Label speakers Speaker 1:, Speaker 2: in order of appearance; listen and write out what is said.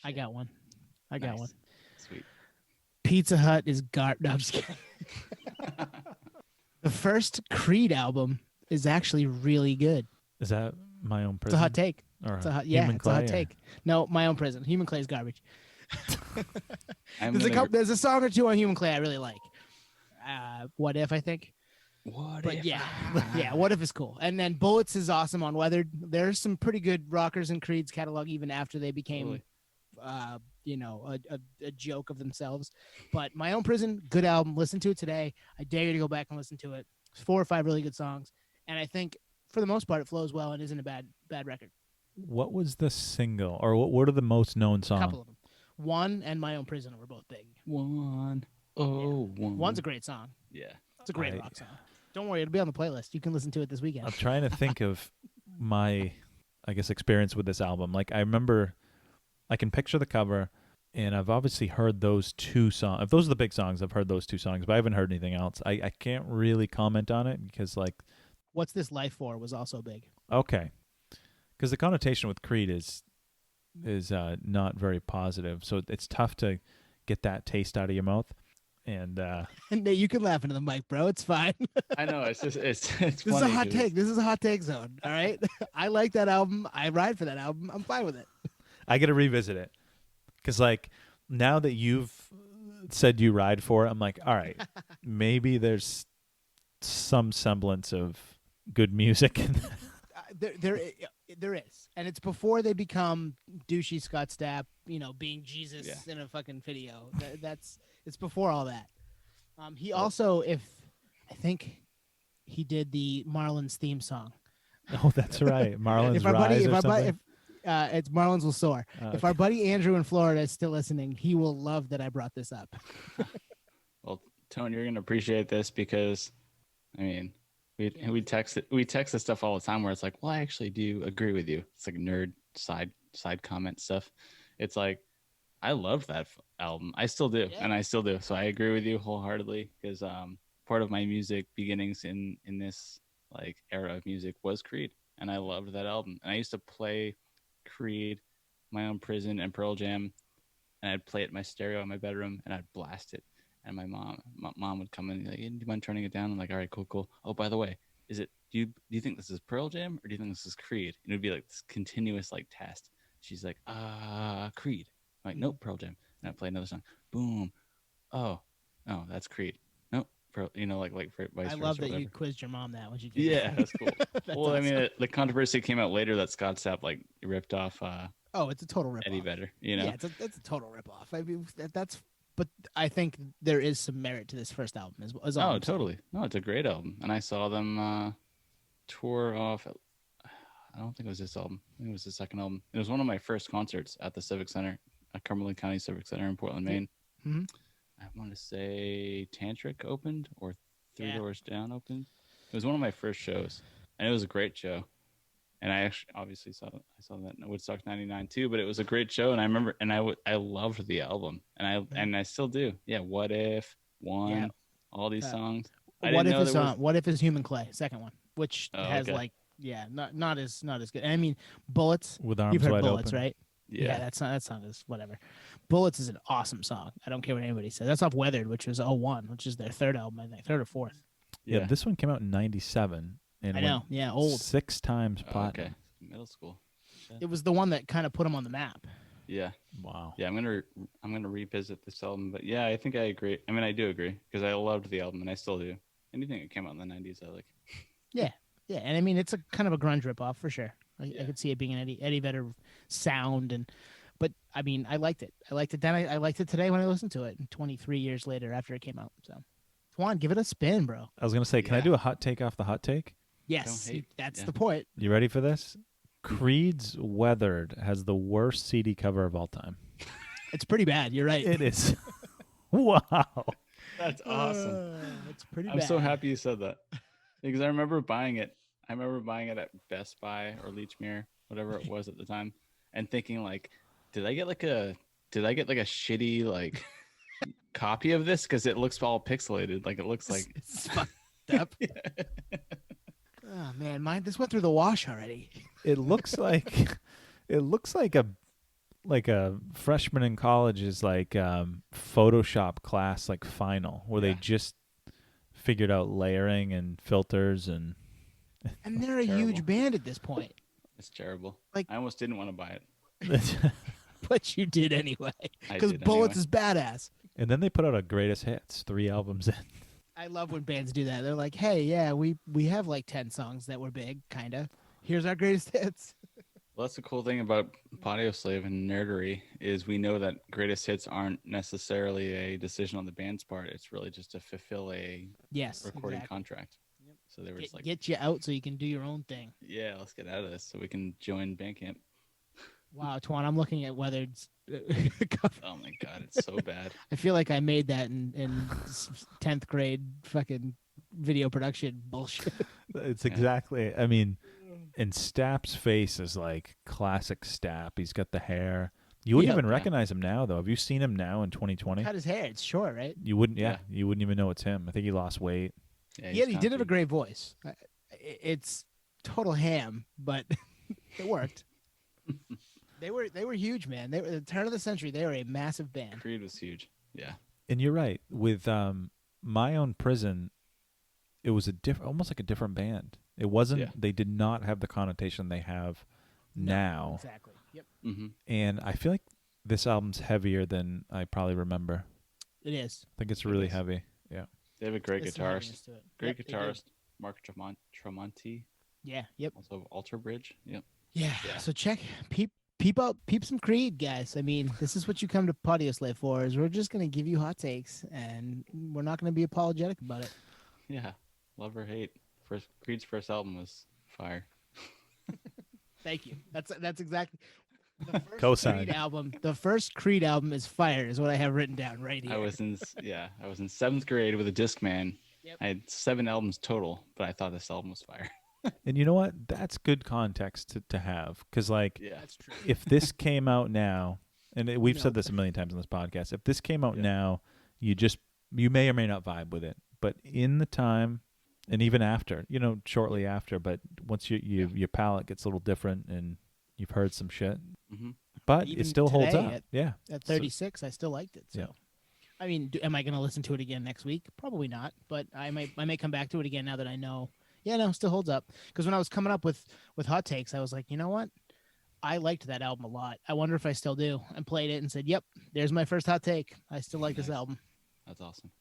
Speaker 1: I got one. I got one.
Speaker 2: Nice. Sweet.
Speaker 1: Pizza Hut is No, I'm just kidding. The first Creed album is actually really good.
Speaker 3: Is that My Own
Speaker 1: It's a hot
Speaker 3: Prison?
Speaker 1: take.
Speaker 3: Or
Speaker 1: Yeah,
Speaker 3: Human
Speaker 1: it's a hot
Speaker 3: Clay?
Speaker 1: take. No, My Own Prison. Human Clay is garbage.
Speaker 2: I'm
Speaker 1: There's a
Speaker 2: gonna.
Speaker 1: couple. There's a song or two on Human Clay I really like. What If, I think.
Speaker 2: What
Speaker 1: But
Speaker 2: if
Speaker 1: yeah,
Speaker 2: I-
Speaker 1: yeah. What If is cool. And then Bullets is awesome on Weathered. There's some pretty good rockers in Creed's catalog even after they became,
Speaker 2: Totally.
Speaker 1: a joke of themselves. But My Own Prison, good album. Listen to it today. I dare you to go back and listen to it. It's 4 or 5 really good songs, and I think for the most part it flows well and isn't a bad record.
Speaker 3: What was the single, or what are the most known
Speaker 1: A
Speaker 3: songs?
Speaker 1: couple of them. One and My Own Prison were both big.
Speaker 2: One. Oh, one.
Speaker 1: One's a great song.
Speaker 2: Yeah.
Speaker 1: It's a great rock song. Don't worry, it'll be on the playlist. You can listen to it this weekend.
Speaker 3: I'm trying to think of my, I guess, experience with this album. Like, I remember, I can picture the cover, and I've obviously heard those 2 songs. If those are the big songs, I've heard those 2 songs, but I haven't heard anything else. I can't really comment on it because, like,
Speaker 1: What's This Life For was also big.
Speaker 3: okay, because the connotation with Creed is not very positive, so it's tough to get that taste out of your mouth. And
Speaker 1: Nate, you can laugh into the mic, bro. It's fine.
Speaker 2: I know. It's just it's
Speaker 1: This is a hot take. This is a hot take zone. All right. I like that album. I ride for that album. I'm fine with it.
Speaker 3: I got to revisit it because, like, now that you've said you ride for it, I'm like, all right, maybe there's some semblance of good music.
Speaker 1: There is, and it's before they become douchey Scott Stapp, being Jesus
Speaker 2: Yeah.
Speaker 1: in a fucking video. It's before all that. He also, I think he did the Marlins theme song.
Speaker 3: Oh, that's right, Marlins
Speaker 1: If our buddy,
Speaker 3: Rise
Speaker 1: if
Speaker 3: or
Speaker 1: our buddy,
Speaker 3: something.
Speaker 1: it's Marlins Will Soar. If
Speaker 3: Okay.
Speaker 1: our buddy Andrew in Florida is still listening, he will love that I brought this up.
Speaker 2: Well, Tone, you're gonna appreciate this because, I mean, we text this stuff all the time where it's like, well, I actually do agree with you. It's like nerd side comment stuff. It's like, I loved that album. I still do,
Speaker 1: Yeah.
Speaker 2: and I still do. So I agree with you wholeheartedly because part of my music beginnings in this like era of music was Creed, and I loved that album. And I used to play Creed, My Own Prison, and Pearl Jam, and I'd play it in my stereo in my bedroom, and I'd blast it. And my mom would come in and be like, hey, do you mind turning it down? I'm like, all right, cool. Oh, by the way, do you think this is Pearl Jam or do you think this is Creed? And it would be like this continuous like test. She's like, Creed. I'm like, nope, Pearl Jam. And I play another song. Boom. Oh, that's Creed. Nope, Pearl. Like vice versa.
Speaker 1: I love that
Speaker 2: whatever.
Speaker 1: you quizzed your mom that when she did.
Speaker 2: Yeah, that's cool.
Speaker 1: That's
Speaker 2: well, I
Speaker 1: awesome.
Speaker 2: mean, the controversy came out later that Scott Stapp like ripped off
Speaker 1: Oh, it's a total rip.
Speaker 2: Eddie Vedder.
Speaker 1: Yeah, it's a total rip off. I mean, but I think there is some merit to this first album as well.
Speaker 2: Oh, totally. No, it's a great album. And I saw them tour off. I don't think it was this album. I think it was the second album. It was one of my first concerts at the Civic Center, at Cumberland County Civic Center in Portland, Maine.
Speaker 1: Mm-hmm.
Speaker 2: I want to say Tantric opened or Three Doors Down opened. It was one of my first shows, and it was a great show. And I actually obviously saw that in Woodstock '99 too. But it was a great show, and I remember, and I loved the album, and I still do. Yeah, What If, One, all these songs.
Speaker 1: What If is Human Clay, second one, which has
Speaker 2: okay.
Speaker 1: not as good. And I mean, Bullets.
Speaker 3: With Arms
Speaker 1: You've heard
Speaker 3: Wide
Speaker 1: Bullets,
Speaker 3: Open.
Speaker 1: right?
Speaker 2: Yeah,
Speaker 1: that's not as whatever. Bullets is an awesome song. I don't care what anybody says. That's off Weathered, which was 01, which is their third album, I think, third or fourth.
Speaker 3: Yeah, this one came out in '97. And
Speaker 1: I know. Yeah, old.
Speaker 3: 6 times platinum.
Speaker 2: Okay, middle school.
Speaker 1: It was the one that kind of put them on the map.
Speaker 2: Yeah.
Speaker 3: Wow.
Speaker 2: Yeah, I'm gonna revisit this album, but yeah, I think I agree. I mean, I do agree because I loved the album and I still do. Anything that came out in the '90s, I like.
Speaker 1: Yeah, and I mean, it's a kind of a grunge ripoff for sure. I could see it being an Eddie Vedder sound, but I mean, I liked it. Then I liked it today when I listened to it. 23 years later, after it came out. So, Juan, give it a spin, bro.
Speaker 3: I was gonna say, can I do a hot take off the hot take?
Speaker 1: Yes, that's the point.
Speaker 3: You ready for this? Creed's Weathered has the worst CD cover of all time.
Speaker 1: It's pretty bad. You're right.
Speaker 3: It is. Wow.
Speaker 2: That's awesome.
Speaker 1: It's pretty
Speaker 2: I'm
Speaker 1: bad.
Speaker 2: so happy you said that because I remember buying it. I remember buying it at Best Buy or Lechmere, whatever it was at the time, and thinking like, did I get like a shitty like copy of this because it looks all pixelated? Like it looks like
Speaker 1: it's fucked up. Oh man, this went through the wash already.
Speaker 3: It looks like a like a freshman in college is like Photoshop class like final where they
Speaker 2: Yeah.
Speaker 3: just figured out layering and filters and
Speaker 1: And they're a
Speaker 2: Terrible.
Speaker 1: huge band at this point.
Speaker 2: It's terrible.
Speaker 1: Like-
Speaker 2: I almost didn't want to buy it.
Speaker 1: But you did anyway.
Speaker 2: I
Speaker 1: Because
Speaker 2: did
Speaker 1: Bullets
Speaker 2: anyway.
Speaker 1: is badass.
Speaker 3: and then they put out a greatest hits 3 albums in.
Speaker 1: I love when bands do that. They're like, hey, yeah, we have like 10 songs that were big, kind of. Here's our greatest hits.
Speaker 2: Well, that's the cool thing about Patio Slave and nerdery is we know that greatest hits aren't necessarily a decision on the band's part. It's really just to fulfill a
Speaker 1: Yes.
Speaker 2: recording
Speaker 1: exactly.
Speaker 2: contract.
Speaker 1: Yep.
Speaker 2: So they were just like,
Speaker 1: Get you out so you can do your own thing.
Speaker 2: yeah, let's get out of this so we can join Bandcamp.
Speaker 1: Wow, Twan, I'm looking at Weathered's cover.
Speaker 2: Oh my God, it's so bad.
Speaker 1: I feel like I made that in 10th grade fucking video production bullshit.
Speaker 3: It's
Speaker 2: Yeah.
Speaker 3: exactly. I mean, and Stapp's face is like classic Stapp. He's got the hair. You wouldn't
Speaker 1: Yep.
Speaker 3: even
Speaker 2: Yeah.
Speaker 3: recognize him now, though. Have you seen him now in 2020?
Speaker 1: Cut his hair. It's short, right?
Speaker 3: You wouldn't. Yeah,
Speaker 2: Yeah.
Speaker 3: you wouldn't even know it's him. I think he lost weight.
Speaker 2: Yeah,
Speaker 1: Yeah,
Speaker 2: he's
Speaker 1: he did have a
Speaker 2: comfy.
Speaker 1: great voice. It's total ham, but it worked. They were huge, man. They were the turn of the century. They were a massive band.
Speaker 2: Creed was huge. Yeah.
Speaker 3: And you're right. With My Own Prison, it was almost like a different band. It wasn't.
Speaker 2: Yeah.
Speaker 3: They did not have the connotation they have
Speaker 1: No,
Speaker 3: now.
Speaker 1: Exactly. Yep.
Speaker 2: Mm-hmm.
Speaker 3: And I feel like this album's heavier than I probably remember.
Speaker 1: It is.
Speaker 3: I think it's
Speaker 2: It
Speaker 3: really
Speaker 2: is.
Speaker 3: heavy. Yeah.
Speaker 2: They have a great
Speaker 1: There's some
Speaker 2: guitarist.
Speaker 1: heaviness to it.
Speaker 2: Great
Speaker 1: Yep, they do.
Speaker 2: guitarist, Mark Tremonti,
Speaker 1: Yeah. Yep.
Speaker 2: also of Alter Bridge. Yep.
Speaker 1: Yeah.
Speaker 2: Yeah.
Speaker 1: So check peep some Creed, guys. I mean, this is what you come to Patio Slave for. Is we're just gonna give you hot takes, and we're not gonna be apologetic about it.
Speaker 2: Yeah. Love or hate. Creed's first album was fire.
Speaker 1: Thank you. That's exactly the first
Speaker 3: Cosign.
Speaker 1: Creed album. The first Creed album is fire. Is what I have written down right here.
Speaker 2: I was in 7th grade with a Discman.
Speaker 1: Yep.
Speaker 2: I had 7 albums total, but I thought this album was fire.
Speaker 3: And you know what? That's good context to have. Because, like,
Speaker 2: Yeah.
Speaker 1: That's true.
Speaker 3: if this came out now, and we've
Speaker 1: No.
Speaker 3: said this a million times on this podcast, if this came out
Speaker 2: Yeah.
Speaker 3: now, you may or may not vibe with it. But in the time, and even after, shortly after, but once your palate gets a little different and you've heard some shit,
Speaker 2: Mm-hmm.
Speaker 3: but
Speaker 1: Even
Speaker 3: it still holds
Speaker 1: today
Speaker 3: up.
Speaker 1: at-
Speaker 3: Yeah.
Speaker 1: At 36, I still liked it. So,
Speaker 3: Yeah.
Speaker 1: I mean, am I going to listen to it again next week? Probably not. But I may come back to it again now that I know. Yeah, no, it still holds up. Because when I was coming up with hot takes, I was like, you know what? I liked that album a lot. I wonder if I still do. And played it and said, yep, there's my first hot take. I still like this
Speaker 2: Nice.
Speaker 1: album.
Speaker 2: That's awesome.